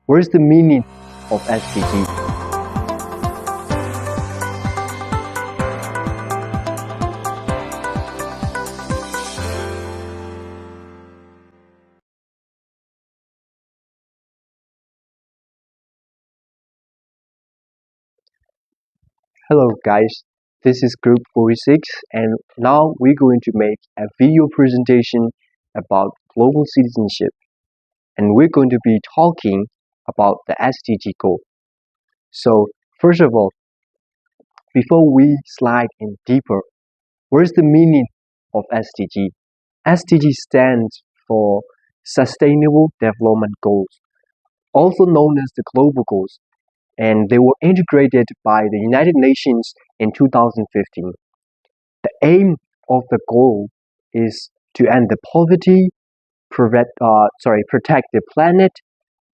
What is the meaning of SDG? Hello guys, this is group 46 and now we're going to make a video presentation about global citizenship, and we're going to be talking about the SDG goal. So first of all, before we slide in deeper, what is the meaning of SDG? SDG stands for Sustainable Development Goals, also known as the Global Goals, and they were integrated by the United Nations in 2015. The aim of the goal is to end the poverty, protect the planet,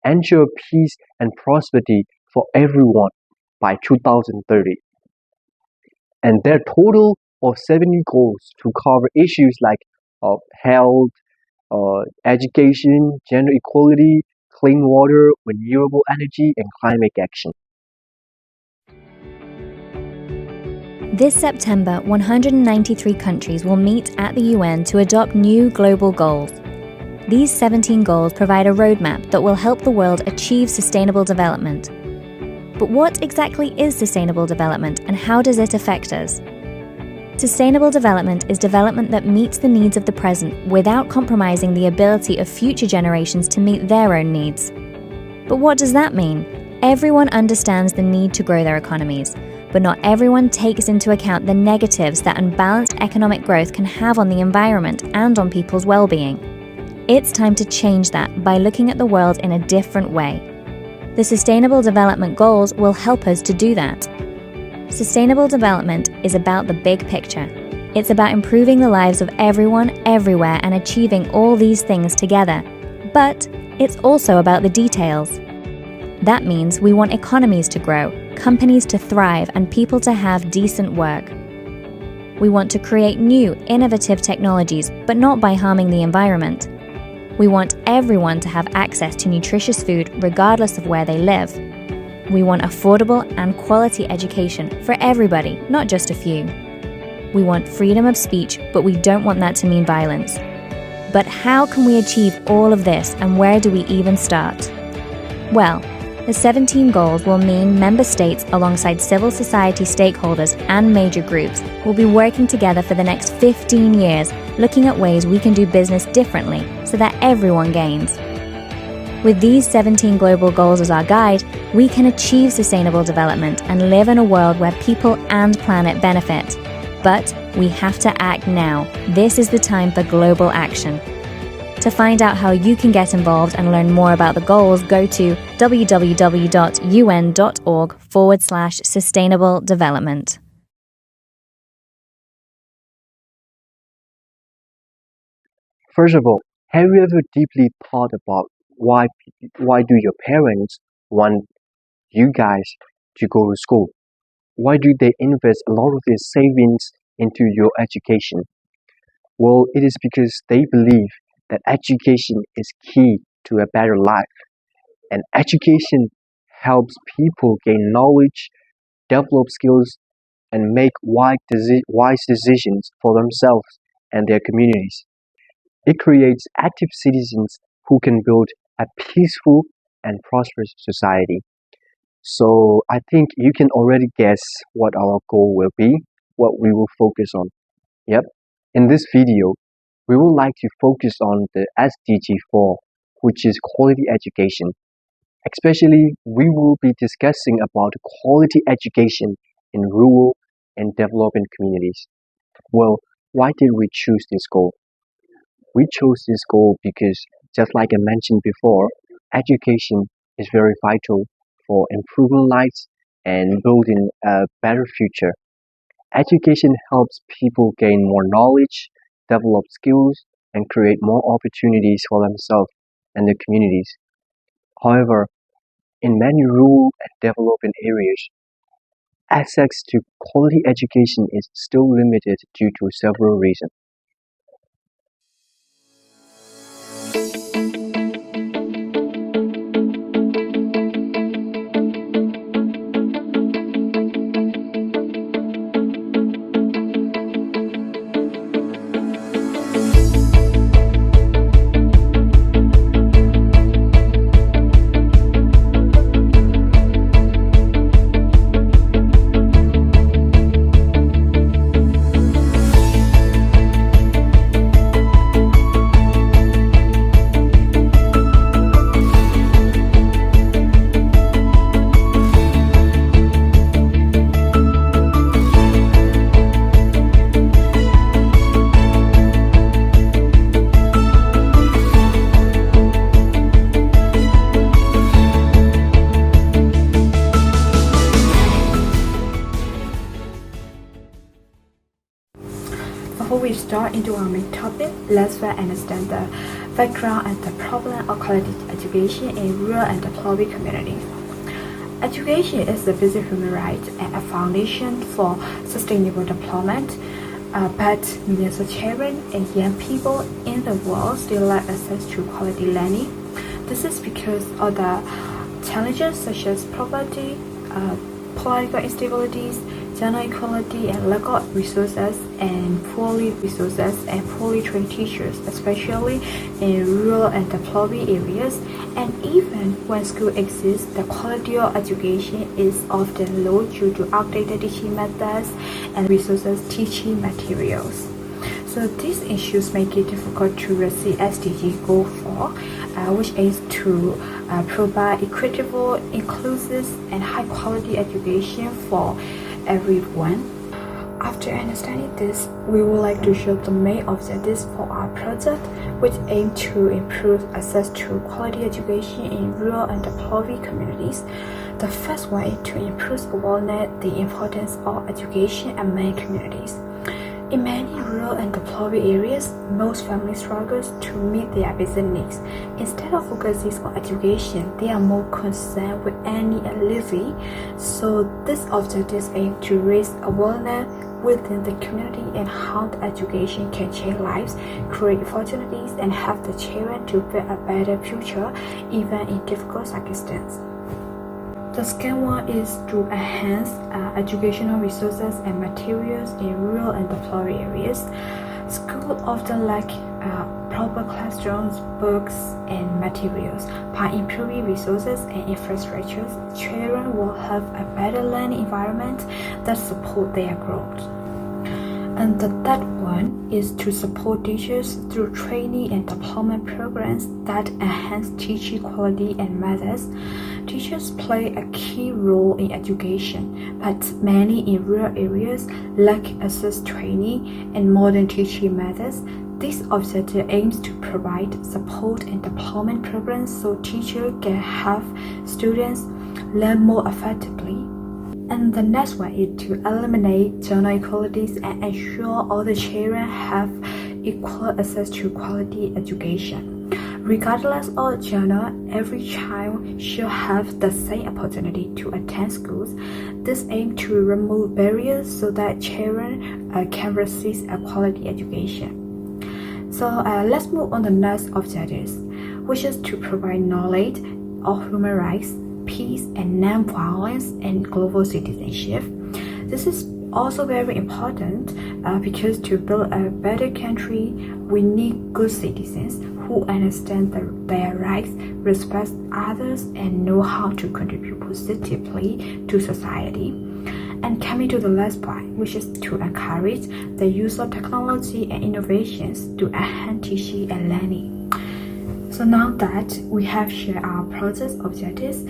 ensure peace and prosperity for everyone by 2030. And there are total of 70 goals to cover issues like health, education, gender equality, clean water, renewable energy, and climate action. This September, 193 countries will meet at the UN to adopt new global goals. These 17 goals provide a roadmap that will help the world achieve sustainable development. But what exactly is sustainable development and how does it affect us? Sustainable development is development that meets the needs of the present without compromising the ability of future generations to meet their own needs. But what does that mean? Everyone understands the need to grow their economies, but not everyone takes into account the negatives that unbalanced economic growth can have on the environment and on people's well-being. It's time to change that by looking at the world in a different way. The Sustainable Development Goals will help us to do that. Sustainable development is about the big picture. It's about improving the lives of everyone, everywhere, and achieving all these things together. But it's also about the details. That means we want economies to grow, companies to thrive, and people to have decent work. We want to create new, innovative technologies, but not by harming the environment. We want everyone to have access to nutritious food regardless of where they live. We want affordable and quality education for everybody, not just a few. We want freedom of speech, but we don't want that to mean violence. But how can we achieve all of this, and where do we even start? Well, the 17 goals will mean member states, alongside civil society stakeholders and major groups, will be working together for the next 15 years, looking at ways we can do business differently so that everyone gains. With these 17 global goals as our guide, we can achieve sustainable development and live in a world where people and planet benefit. But we have to act now. This is the time for global action. To find out how you can get involved and learn more about the goals, go to www.un.org/sustainable development. First of all, have you ever deeply thought about why do your parents want you guys to go to school? Why do they invest a lot of their savings into your education? Well, it is because they believe that education is key to a better life, and education helps people gain knowledge, develop skills, and make wise decisions for themselves and their communities. It creates active citizens who can build a peaceful and prosperous society. So I think you can already guess what our goal will be, what we will focus on. Yep, in this video, we would like to focus on the SDG 4, which is quality education. Especially, we will be discussing about quality education in rural and developing communities. Well, why did we choose this goal? We chose this goal because, just like I mentioned before, education is very vital for improving lives and building a better future. Education helps people gain more knowledge, develop skills, and create more opportunities for themselves and their communities. However, in many rural and developing areas, access to quality education is still limited due to several reasons. start into our main topic, let's first understand the background and the problem of quality education in rural and poverty communities. Education is the basic human right and a foundation for sustainable development, but millions of children and young people in the world still lack access to quality learning. This is because of the challenges such as poverty, political instabilities, gender equality, and lack of resources and poorly trained teachers, especially in rural and poverty areas. And even when school exists, the quality of education is often low due to outdated teaching methods and resources teaching materials. So these issues make it difficult to receive SDG Goal-4, which aims to provide equitable, inclusive, and high-quality education for everyone. After understanding this, we would like to show the main objectives for our project, which aim to improve access to quality education in rural and poverty communities. The first way to improve awareness the importance of education among communities. In many rural and poverty areas, most families struggle to meet their basic needs. Instead of focusing on education, they are more concerned with earning a living. So these objectives aim to raise awareness within the community and how the education can change lives, create opportunities, and help the children to build a better future even in difficult circumstances. The second one is to enhance educational resources and materials in rural and poverty areas. Schools often lack proper classrooms, books, and materials. By improving resources and infrastructures, children will have a better learning environment that support their growth. And the third one is to support teachers through training and development programs that enhance teaching quality and methods. Teachers play a key role in education, but many in rural areas lack access to training and modern teaching methods. This objective aims to provide support and development programs so teachers can help students learn more effectively. And the next one is to eliminate gender inequalities and ensure all the children have equal access to quality education. Regardless of gender, every child should have the same opportunity to attend schools. This aims to remove barriers so that children can receive a quality education. So let's move on to the next objectives, which is to provide knowledge of human rights, peace, and non-violence and global citizenship. This is also very important because to build a better country, we need good citizens who understand their rights, respect others, and know how to contribute positively to society. And coming to the last point, which is to encourage the use of technology and innovations to enhance teaching and learning. So now that we have shared our project objectives,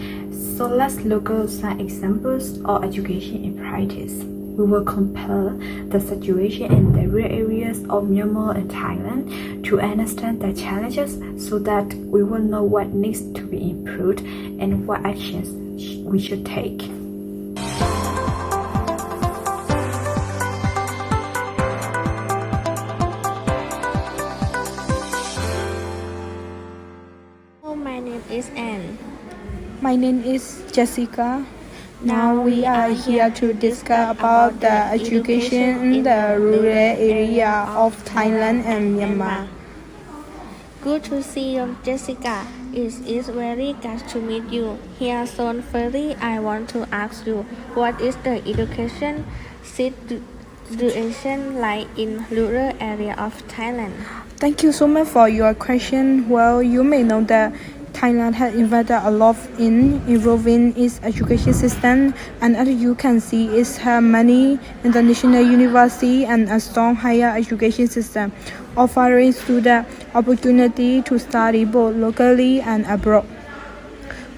so let's look at some examples of education in practice. We will compare the situation in the rural areas of Myanmar and Thailand to understand the challenges so that we will know what needs to be improved and what actions we should take. My name is Anne. My name is Jessica. Now we are here to discuss about the education in the rural area of Thailand and Myanmar. Good to see you, Jessica. It is very glad to meet you. Here, so firstly, I want to ask you, what is the education situation like in rural area of Thailand? Thank you so much for your question. Well, you may know that Thailand has invested a lot in improving its education system, and as you can see, it has many international universities and a strong higher education system, offering students opportunity to study both locally and abroad.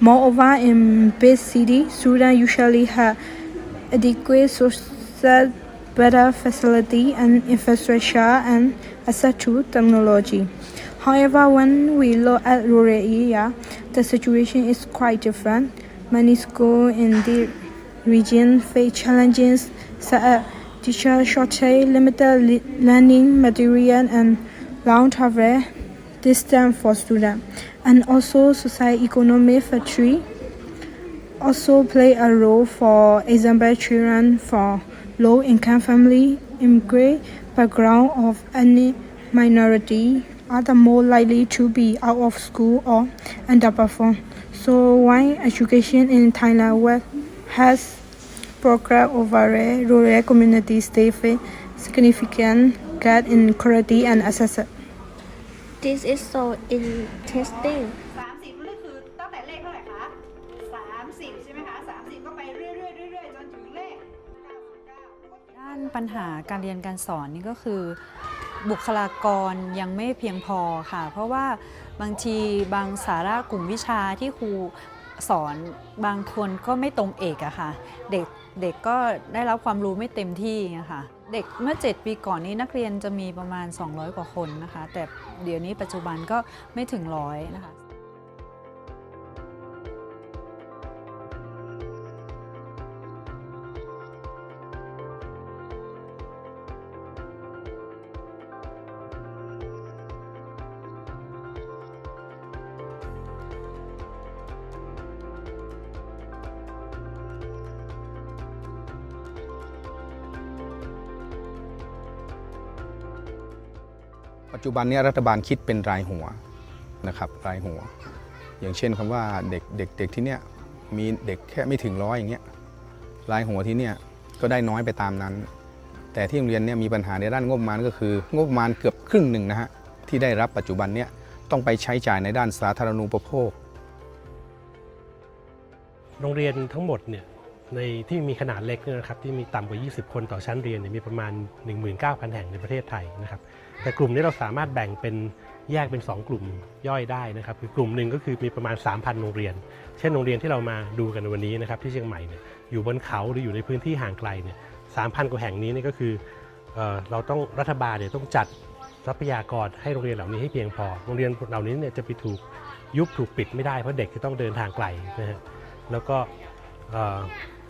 Moreover, in big cities, students usually have adequate social, better facility and infrastructure and access to technology. However, when we look at rural area, the situation is quite different. Many schools in the region face challenges such as teacher shortage, limited learning material, and long travel distance for students. And also socio-economic factor also play a role. For example, children from low-income family, immigrant background of any minority are the more likely to be out of school or underperform. So while education in Thailand has progress over rural communities, they face significant gap in quality and access. This is so interesting. 30นี่คือตั้งแต่เลขเท่าไหร่คะ30ใช่ไหมคะ30ก็ไปเรื่อยๆจนถึงเลข99ด้านปัญหาการเรียนการสอนนี่ก็คือบุคลากรยังไม่เพียงพอค่ะเพราะว่าบางทีบางสาระกลุ่มวิชาที่ครูสอนบางคนก็ไม่ตรงเอกอะค่ะเด็กก็ได้รับความรู้ไม่เต็มที่นะคะเด็กเมื่อ7ปีก่อนนี้นักเรียนจะมีประมาณ200กว่าคนนะคะแต่เดี๋ยวนี้ปัจจุบันก็ไม่ถึง100นะคะปัจจุบันนี้รัฐบาลคิดเป็นรายหัวนะครับรายหัวอย่างเช่นคำว่าเด็กที่เนี่ยมีเด็กแค่ไม่ถึง100อย่างเงี้ยรายหัวที่เนี่ยก็ได้น้อยไปตามนั้นแต่ที่โรงเรียนเนี่ยมีปัญหาในด้านงบประมาณก็คืองบประมาณเกือบครึ่งหนึ่งนะฮะที่ได้รับปัจจุบันเนี่ยต้องไปใช้จ่ายในด้านสาธารณูปโภคโรงเรียนทั้งหมดเนี่ยในที่มีขนาดเล็กนะครับที่มีต่ำกว่า20คนต่อชั้นเรียนมีประมาณ 19,000 แห่งในประเทศไทยนะครับแต่กลุ่มนี้เราสามารถแบ่งเป็นแยกเป็น2กลุ่มย่อยได้นะครับคือกลุ่มหนึ่งก็คือมีประมาณ 3,000 โรงเรียนเช่นโรงเรียนที่เรามาดูกันในวันนี้นะครับที่เชียงใหม่เนี่ยอยู่บนเขาหรืออยู่ในพื้นที่ห่างไกลเนี่ย 3,000 กว่าแห่งนี้นี่ก็คือเราต้องรัฐบาลเนี่ยต้องจัดทรัพยากรให้โรงเรียนเหล่านี้ให้เพียงพอโรงเรียนเหล่านี้เนี่ยจะไปถูกยุบถูกปิดไม่ได้เพราะเด็กจะต้องเดินทางไกลนะฮะแล้วก็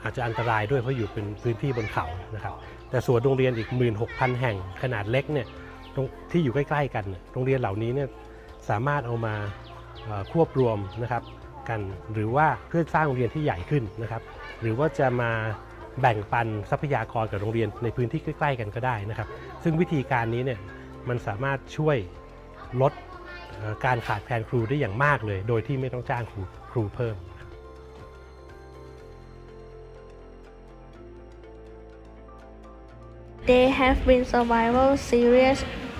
อาจจะอันตรายด้วยเพราะอยู่เป็นพื้นที่บนเขานะครับแต่ส่วนโรงเรียนอีก 16,000 แห่งขนาดเล็กเนี่ยที่อยู่ใกล้ๆกันโรงเรียนเหล่านี้เนี่ยสามารถเอามาควบรวมนะครับกันหรือว่าเพื่อสร้างโรงเรียนที่ใหญ่ขึ้นนะครับหรือว่าจะมาแบ่งปันทรัพยากรกับโรงเรียนในพื้นที่ใกล้ๆกันก็ได้นะครับซึ่งวิธีการนี้เนี่ยมันสามารถช่วยลดการขาดแคลนครูได้อย่างมากเลยโดยที่ไม่ต้องจ้างครูเพิ่มThere have been survival series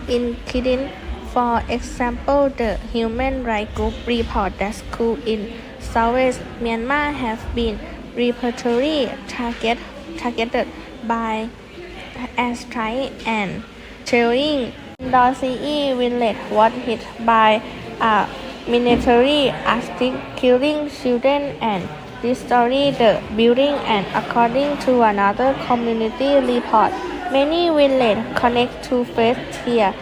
incidents. For example, the Human Rights Group report that schools in Southwest Myanmar have been repeatedly targeted by airstrikes and shelling. Dorsey village was hit by a military airstrike, killing children and destroying the building. And according to another community report, many villages connect to frontier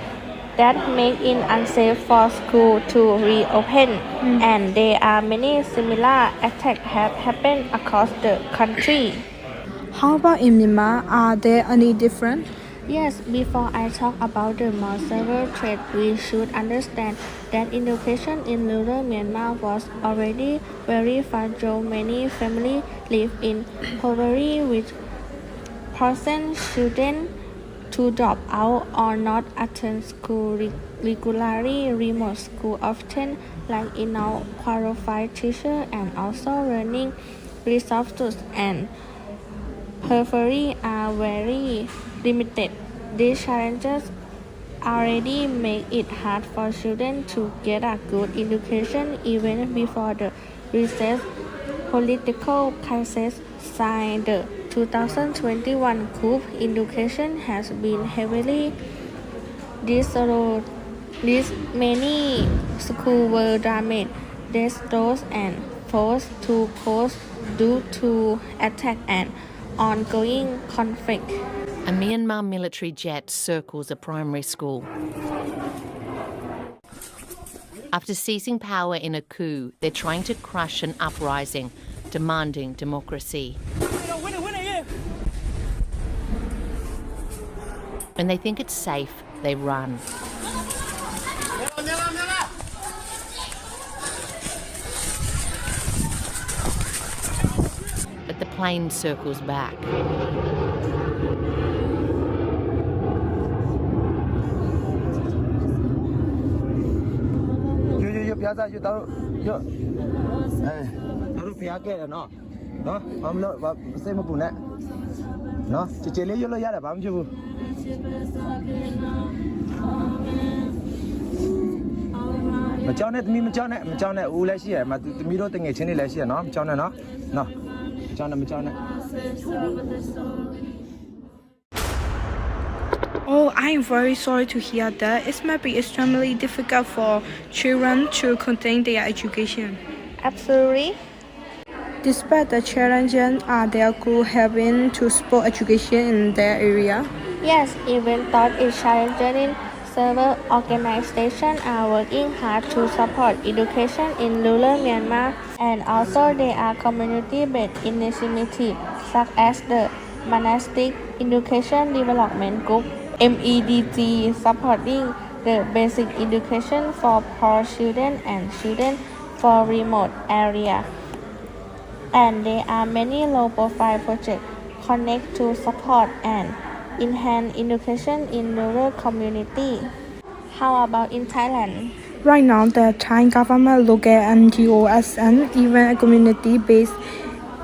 that make it unsafe for schools to reopen, and there are many similar attacks have happened across the country. How about in Myanmar? Are there any different? Yes, before I talk about the more severe threat, we should understand that education in rural Myanmar was already very fragile. Many families live in poverty, which forces children to drop out or not attend school regularly. Remote schools often lack enough qualified teachers, and also learning resources and periphery are very limited. These challenges already make it hard for children to get a good education even before the recent political crisis. Since the 2021 coup, education has been heavily disrupted. Many schools were damaged, destroyed, and forced to close due to attack and ongoing conflict. A Myanmar military jet circles a primary school. After seizing power in a coup, they're trying to crush an uprising, demanding democracy. When they think it's safe, they run. But the plane circles back. Oh, I am very sorry to hear that. It might be extremely difficult for children to contain their education. Absolutely. Despite the challenges, are their schools helping to support education in their area? Yes, even though it's challenging, several organizations are working hard to support education in rural Myanmar, and also there are community-based initiatives such as the Monastic Education Development Group (MEDG) supporting the basic education for poor children and children for remote areas. And there are many low-profile projects connected to support and enhance education in rural communities. How about in Thailand? Right now, the Thai government, local NGOs, and even community-based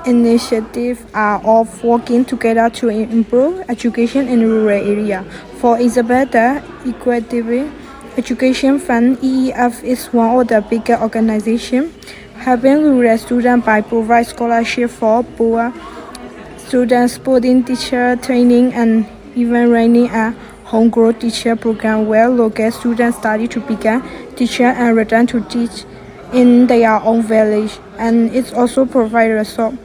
initiatives are all working together to improve education in rural areas. For example, the Equitable Education Fund (EEF) is one of the bigger organizations helping rural students by providing scholarships for poor students, supporting teacher training, and even running a homegrown teacher program where local students study to become teachers and return to teach in their own village. And it also provides resources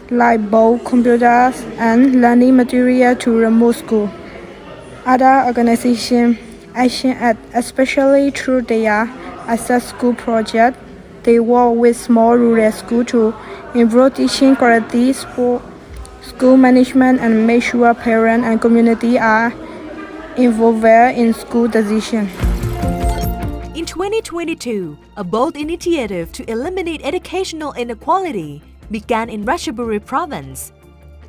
like both computers and learning material to remote schools. Other organizations action at, especially through their Access School project. They work with small rural schools to improve teaching quality, school management, and make sure parents and community are involved in school decisions. In 2022, a bold initiative to eliminate educational inequality began in Ratchaburi province,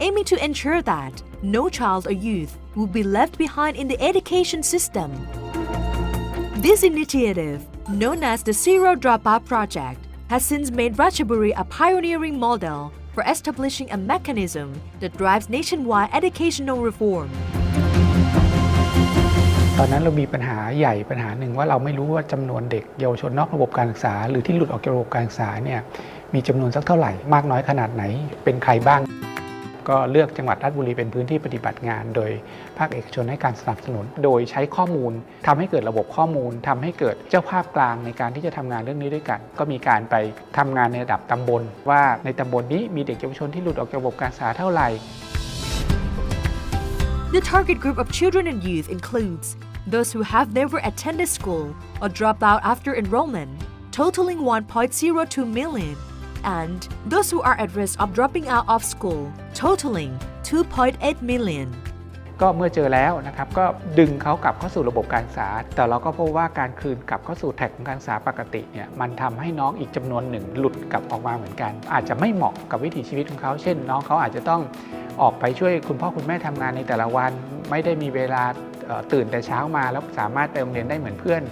aiming to ensure that no child or youth will be left behind in the education system. This initiative, known as the Zero Dropout Project, has since made Ratchaburi a pioneering model for establishing a mechanism that drives nationwide educational reform. ตอนนั้นเรามีปัญหาใหญ่ปัญหาหนึ่งว่าเราไม่รู้ว่าจำนวนเด็กเยาวชนนอกระบบการศึกษาหรือที่หลุดออกจากระบบการศึกษาเนี่ยมีจำนวนสักเท่าไหร่มากน้อยขนาดไหนเป็นใครบ้างก็เลือกจังหวัดราชบุรีเป็นพื้นที่ปฏิบัติงานโดยภาคเอกชนให้การสนับสนุนโดยใช้ข้อมูลทำให้เกิดระบบข้อมูลทำให้เกิดเจ้าภาพกลางในการที่จะทำงานเรื่องนี้ด้วยกันก็มีการไปทำงานในระดับตำบลว่าในตำบลนี้มีเด็กเยาวชนที่หลุดออกจากระบบการศึกษาเท่าไหร่ The target group of children and youth includes those who have never attended school or dropped out after enrollment, totaling 1.02 million, and those who are at risk of dropping out of school, totaling 2.8 million. ก็เมื่อเจอแล้วนะครับก็ดึงเขากลับเข้าสู่ระบบการศึกษาแต่เราก็พบว่าการคืนกลับเข้าสู่แท็กของการศึกษาปกติเนี่ยมันทำให้น้องอีกจำนวนหนึ่งหลุดกลับออกมาเหมือนกันอาจจะไม่เหมาะกับวิถีชีวิตของเขาเช่นน้องเขาอาจจะต้องออกไปช่วยคุณพ่อคุณแม่ทำงานในแต่ละวันไม่ได้มีเวลาตื่นแต่เช้ามาแล้วสามารถไปโรงเรียนได้เหมือนเพื่อน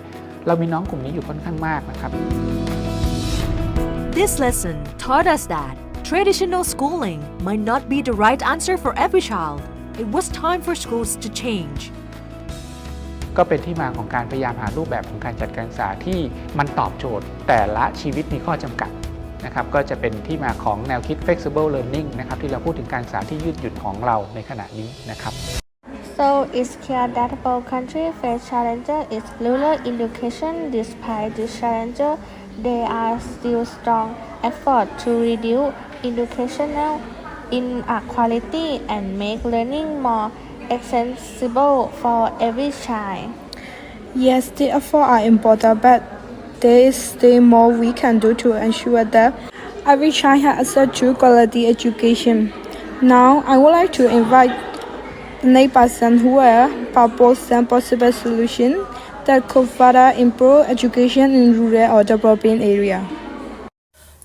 เรามีน้องกลุ่มนี้อยู่ค่อนข้างมากนะครับ This lesson taught us that traditional schooling might not be the right answer for every child. It was time for schools to change. ก็เป็นที่มาของการพยายามหารูปแบบของการจัดการศึกษาที่มันตอบโจทย์แต่ละชีวิตมีข้อจำกัดนะครับก็จะเป็นที่มาของแนวคิด flexible learning นะครับที่เราพูดถึงการศึกษาที่ยืดหยุ่นของเราในขณะนี้นะครับ So it's clear that both countries face challenges in rural education. Despite these challenges, there are still strong efforts to reduce educational inequality and make learning more accessible for every child. Yes, the efforts are important, but there is still more we can do to ensure that every child has access to quality education. Now, I would like to invite The next person who will propose some possible solutions that could further improve education in rural or developing areas.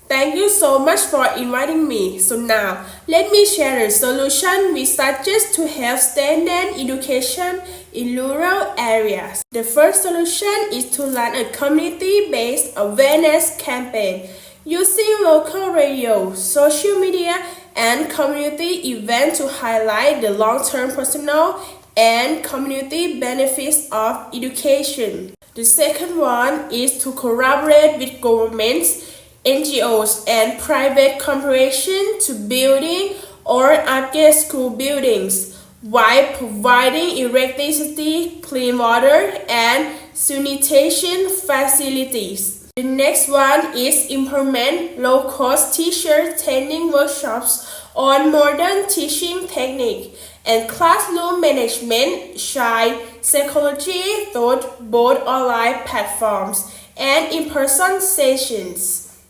Thank you so much for inviting me. So now, let me share a solution we suggest to help standard education in rural areas. The first solution is to run a community-based awareness campaign using local radio, social media, and community events to highlight the long-term personal and community benefits of education. The second one is to collaborate with governments, NGOs, and private corporations to building or upgrade school buildings while providing electricity, clean water, and sanitation facilities. The next one is implement low-cost teacher training workshops on modern teaching technique and classroom management, child psychology through both online platforms and in-person sessions.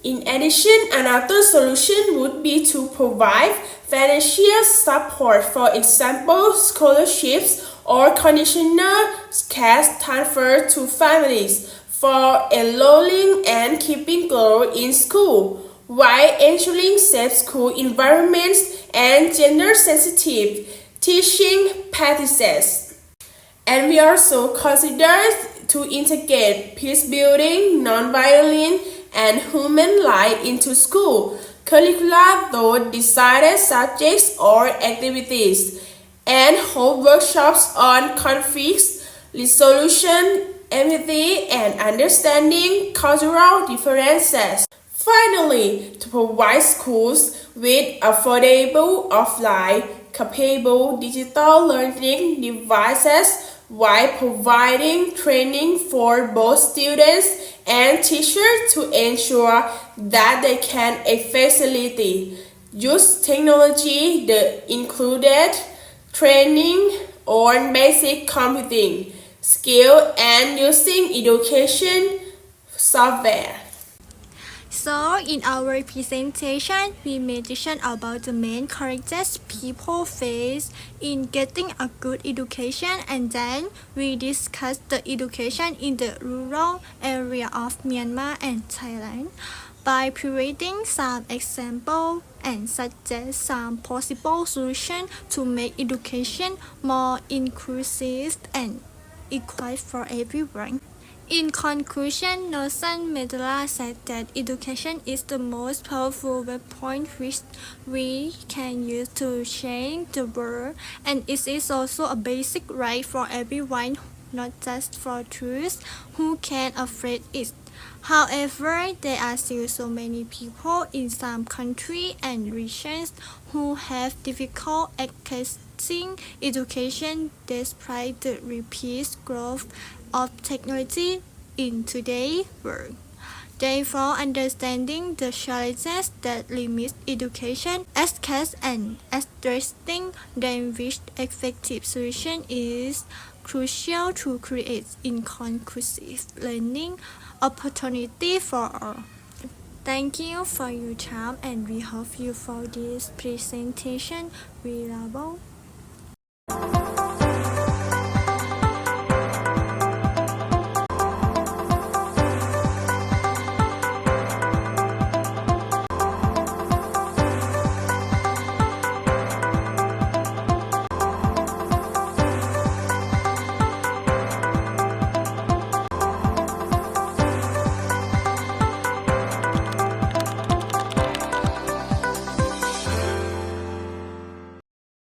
In addition, another solution would be to provide financial support, for example, scholarships or conditional cash transfer to families for enrolling and keeping girls in school, while ensuring safe school environments and gender-sensitive teaching practices. And we also consider to integrate peace building, non-violence, and human rights into school curricula through decided subjects or activities, and hold workshops on conflicts resolution, empathy, and understanding cultural differences. Finally, to provide schools with affordable offline capable digital learning devices while providing training for both students and teachers to ensure that they can effectively use technology. The included training on basic computing skill and using education software. So, in our presentation, we mentioned about the main challenges people face in getting a good education, and then we discussed the education in the rural area of Myanmar and Thailand by providing some examples and suggest some possible solutions to make education more inclusive and equal for everyone. In conclusion, Nelson Mandela said that education is the most powerful weapon which we can use to change the world, and it is also a basic right for everyone, not just for those who can afford it. However, there are still so many people in some countries and regions who have difficult accessing education despite the rapid growth of technology in today's world. Therefore, understanding the challenges that limit education access and addressing them with effective solution is crucial to create inclusive learning opportunity for all. Thank you for your time, and we hope you found this presentation reliable.